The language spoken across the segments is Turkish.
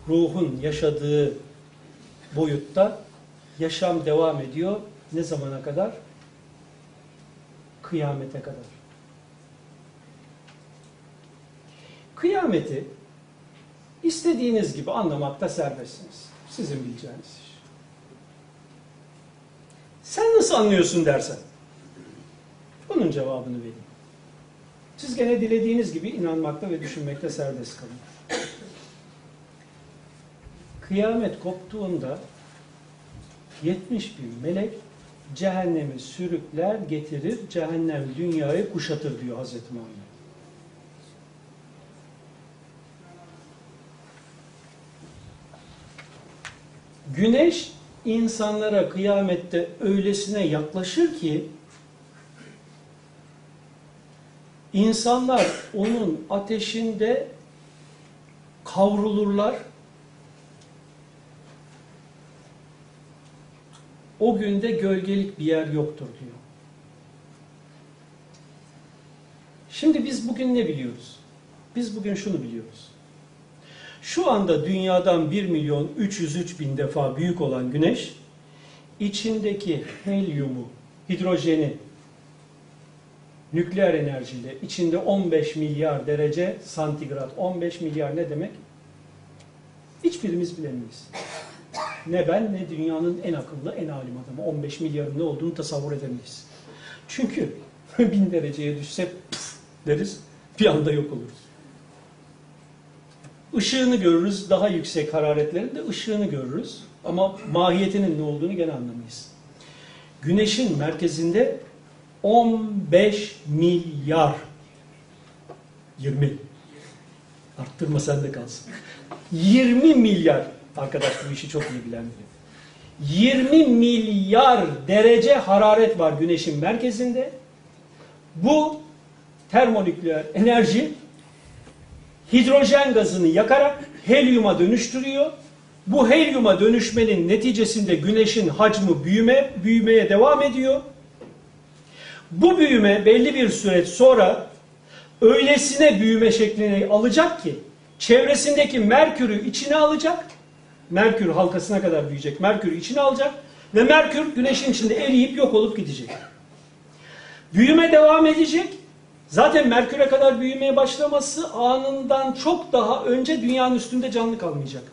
ruhun yaşadığı boyutta yaşam devam ediyor. Ne zamana kadar? Kıyamete kadar. Kıyameti istediğiniz gibi anlamakta serbestsiniz. Sizin bileceğiniz iş. Sen nasıl anlıyorsun dersen, bunun cevabını vereyim. Siz gene dilediğiniz gibi inanmakta ve düşünmekte serbest kalın. Kıyamet koptuğunda 70 bin melek cehennemi sürükler, getirir, cehennem dünyayı kuşatır diyor Hazreti Muhammed. Güneş insanlara kıyamette öylesine yaklaşır ki insanlar onun ateşinde kavrulurlar. O günde gölgelik bir yer yoktur diyor. Şimdi biz bugün ne biliyoruz? Biz bugün şunu biliyoruz. Şu anda dünyadan 1.303.000 defa büyük olan Güneş, içindeki helyumu, hidrojeni, nükleer enerjiyle, içinde 15 milyar derece santigrat. 15 milyar ne demek? Hiçbirimiz bilemeyiz. Ne ben ne dünyanın en akıllı, en alim adamı 15 milyarın ne olduğunu tasavvur edemeyiz. Çünkü 1000 dereceye düşse püf deriz, bir anda yok oluruz. Işığını görürüz, daha yüksek hararetlerin de ışığını görürüz. Ama mahiyetinin ne olduğunu gene anlamayız. Güneşin merkezinde 15 milyar 20 arttırma sende kalsın. 20 milyar arkadaş bu işi çok iyi bilen biri. 20 milyar derece hararet var Güneş'in merkezinde. Bu termonükleer enerji hidrojen gazını yakarak helyuma dönüştürüyor. Bu helyuma dönüşmenin neticesinde Güneş'in hacmi büyümeye devam ediyor. Bu büyüme belli bir süre sonra öylesine büyüme şeklini alacak ki çevresindeki Merkür'ü içine alacak. Merkür halkasına kadar büyüyecek. Merkür'ü içine alacak ve Merkür Güneş'in içinde eriyip yok olup gidecek. Büyüme devam edecek. Zaten Merkür'e kadar büyümeye başlaması anından çok daha önce dünyanın üstünde canlı kalmayacak.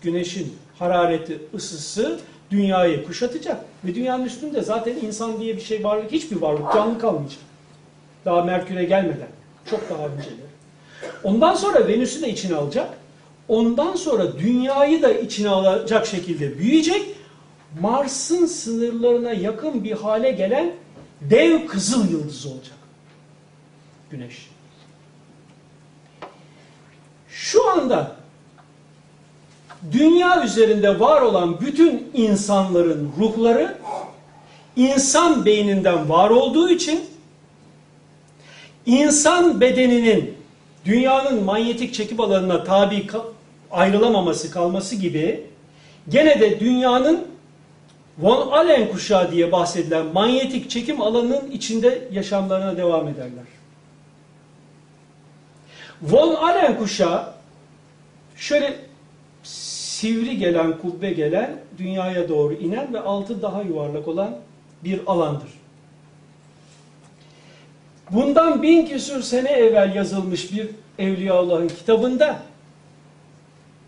Güneşin harareti, ısısı dünyayı kuşatacak ve dünyanın üstünde zaten insan diye bir şey varlık, hiçbir varlık canlı kalmayacak. Daha Merkür'e gelmeden, çok daha önceleri. Ondan sonra Venüs'ü de içine alacak. Ondan sonra dünyayı da içine alacak şekilde büyüyecek. Mars'ın sınırlarına yakın bir hale gelen dev kızıl yıldız olacak. Güneş. Şu anda dünya üzerinde var olan bütün insanların ruhları insan beyninden var olduğu için insan bedeninin dünyanın manyetik çekim alanına tabi ayrılamaması, kalması gibi gene de dünyanın Von Allen kuşağı diye bahsedilen manyetik çekim alanının içinde yaşamlarına devam ederler. Von Allen kuşağı şöyle sivri gelen, kubbe gelen, dünyaya doğru inen ve altı daha yuvarlak olan bir alandır. Bundan 1000 küsur sene evvel yazılmış bir Evliyaullah'ın kitabında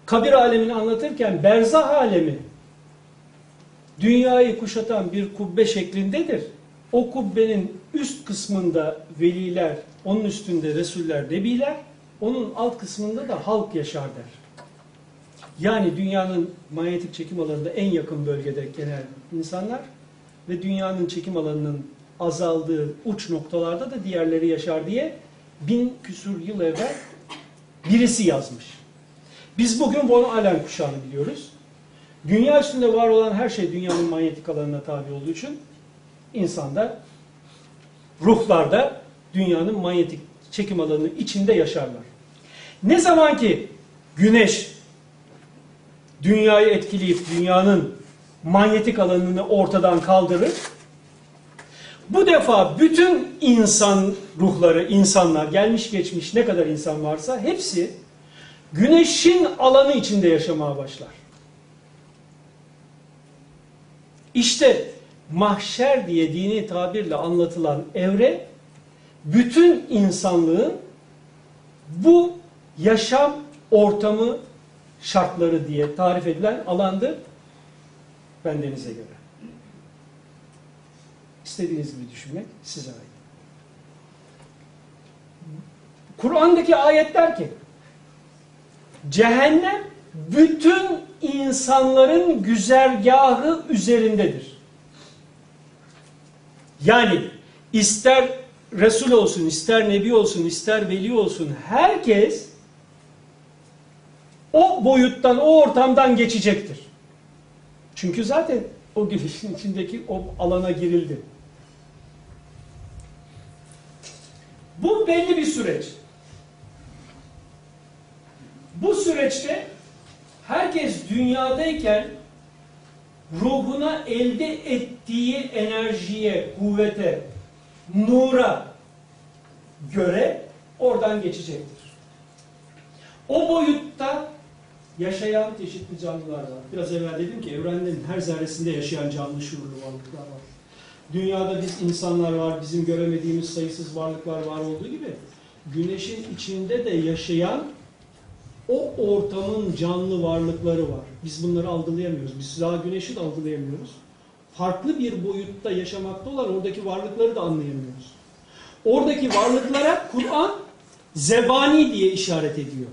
kabir alemini anlatırken berzah alemi dünyayı kuşatan bir kubbe şeklindedir. O kubbenin üst kısmında veliler, onun üstünde Resuller, Nebiler, onun alt kısmında da halk yaşar der. Yani dünyanın manyetik çekim alanında en yakın bölgede genel insanlar ve dünyanın çekim alanının azaldığı uç noktalarda da diğerleri yaşar diye 1000 küsur yıl evvel birisi yazmış. Biz bugün Von Allen kuşağını biliyoruz. Dünya üstünde var olan her şey dünyanın manyetik alanına tabi olduğu için insanda, ruhlarda dünyanın manyetik çekim alanının içinde yaşarlar. Ne zaman ki Güneş dünyayı etkileyip dünyanın manyetik alanını ortadan kaldırır, bu defa bütün insan ruhları, insanlar, gelmiş geçmiş ne kadar insan varsa hepsi güneşin alanı içinde yaşamaya başlar. İşte mahşer diye dini tabirle anlatılan evre, bütün insanlığın bu yaşam ortamı şartları diye tarif edilen alandır bendenize göre. İstediğiniz gibi düşünmek size ait. Kur'an'daki ayet der ki, cehennem bütün insanların güzergahı üzerindedir. Yani ister Resul olsun, ister Nebi olsun, ister Veli olsun, herkes o boyuttan, o ortamdan geçecektir. Çünkü zaten o girişin içindeki o alana girildi. Bu belli bir süreç. Bu süreçte herkes dünyadayken ruhuna elde ettiği enerjiye, kuvvete, nura göre oradan geçecektir. O boyutta yaşayan çeşitli canlılar var. Biraz evvel dedim ki evrenin her zerresinde yaşayan canlı şuurlu varlıklar var. Dünyada biz insanlar var, bizim göremediğimiz sayısız varlıklar var olduğu gibi güneşin içinde de yaşayan o ortamın canlı varlıkları var. Biz bunları algılayamıyoruz. Biz daha güneşi de algılayamıyoruz. Farklı bir boyutta yaşamakta olan oradaki varlıkları da anlayamıyoruz. Oradaki varlıklara Kur'an zebani diye işaret ediyor.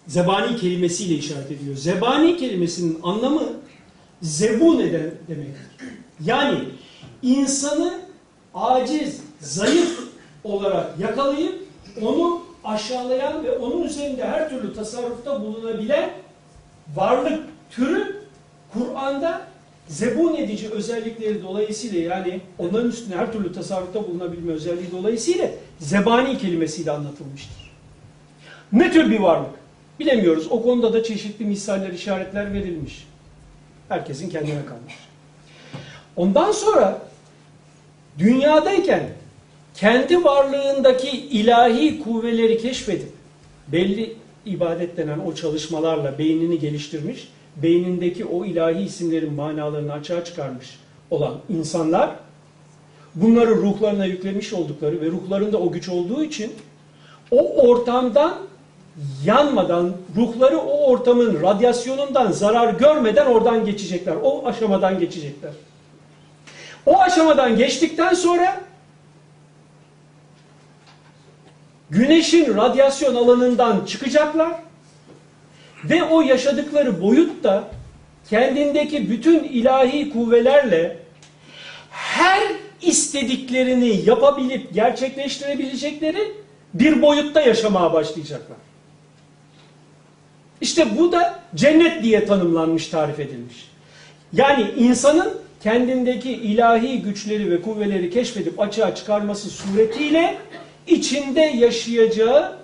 Zebani kelimesiyle işaret ediyor. Zebani kelimesinin anlamı zebun eden demektir. Yani insanı aciz, zayıf olarak yakalayıp onu aşağılayan ve onun üzerinde her türlü tasarrufta bulunabilen varlık türü Kur'an'da zebun edici özellikleri dolayısıyla, yani onların üstüne her türlü tasarrufta bulunabilme özelliği dolayısıyla zebani kelimesiyle anlatılmıştır. Ne tür bir varlık? Bilemiyoruz. O konuda da çeşitli misaller, işaretler verilmiş. Herkesin kendine kalmış. Ondan sonra dünyadayken kendi varlığındaki ilahi kuvveleri keşfedip belli ibadet denen o çalışmalarla beynini geliştirmiş, beynindeki o ilahi isimlerin manalarını açığa çıkarmış olan insanlar, bunları ruhlarına yüklemiş oldukları ve ruhlarında o güç olduğu için o ortamdan yanmadan, ruhları o ortamın radyasyonundan zarar görmeden oradan geçecekler. O aşamadan geçecekler. O aşamadan geçtikten sonra güneşin radyasyon alanından çıkacaklar ve o yaşadıkları boyutta kendindeki bütün ilahi kuvvelerle her istediklerini yapabilip gerçekleştirebilecekleri bir boyutta yaşamaya başlayacaklar. İşte bu da cennet diye tanımlanmış, tarif edilmiş. Yani insanın kendindeki ilahi güçleri ve kuvveleri keşfedip açığa çıkarması suretiyle içinde yaşayacağı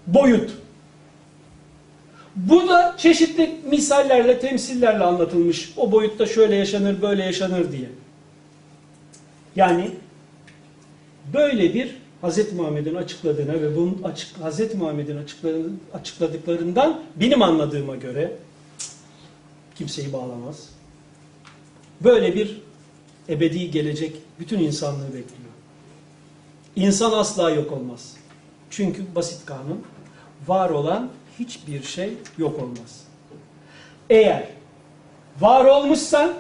boyut. Bu da çeşitli misallerle, temsillerle anlatılmış. O boyutta şöyle yaşanır, böyle yaşanır diye. Yani böyle bir Hz. Muhammed'in açıkladığına ve bunun Hz. Muhammed'in açıkladıklarından benim anladığıma göre kimseyi bağlamaz. Böyle bir ebedi gelecek bütün insanlığı bekliyor. İnsan asla yok olmaz. Çünkü basit kanun, var olan hiçbir şey yok olmaz. Eğer var olmuşsan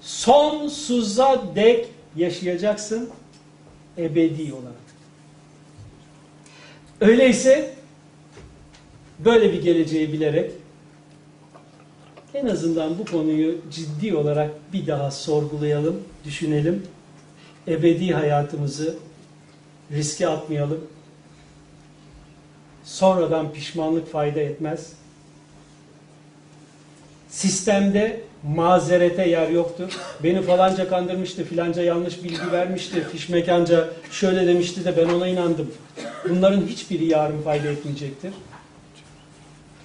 sonsuza dek yaşayacaksın ebedi olarak. Öyleyse böyle bir geleceği bilerek en azından bu konuyu ciddi olarak bir daha sorgulayalım, düşünelim. Ebedi hayatımızı riske atmayalım. Sonradan pişmanlık fayda etmez. Sistemde mazerete yer yoktur. Beni falanca kandırmıştı, filanca yanlış bilgi vermişti, fişmekanca şöyle demişti de ben ona inandım. Bunların hiçbiri yarın fayda etmeyecektir.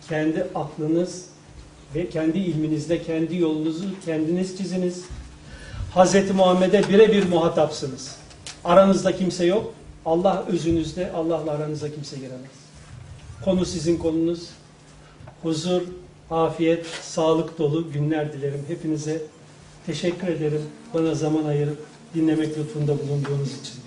Kendi aklınız ve kendi ilminizde kendi yolunuzu kendiniz çiziniz. Hz. Muhammed'e birebir muhatapsınız. Aranızda kimse yok. Allah özünüzde, Allah'la aranıza kimse giremez. Konu sizin konunuz. Huzur, afiyet, sağlık dolu günler dilerim. Hepinize teşekkür ederim. Bana zaman ayırıp dinlemek lütfunda bulunduğunuz için.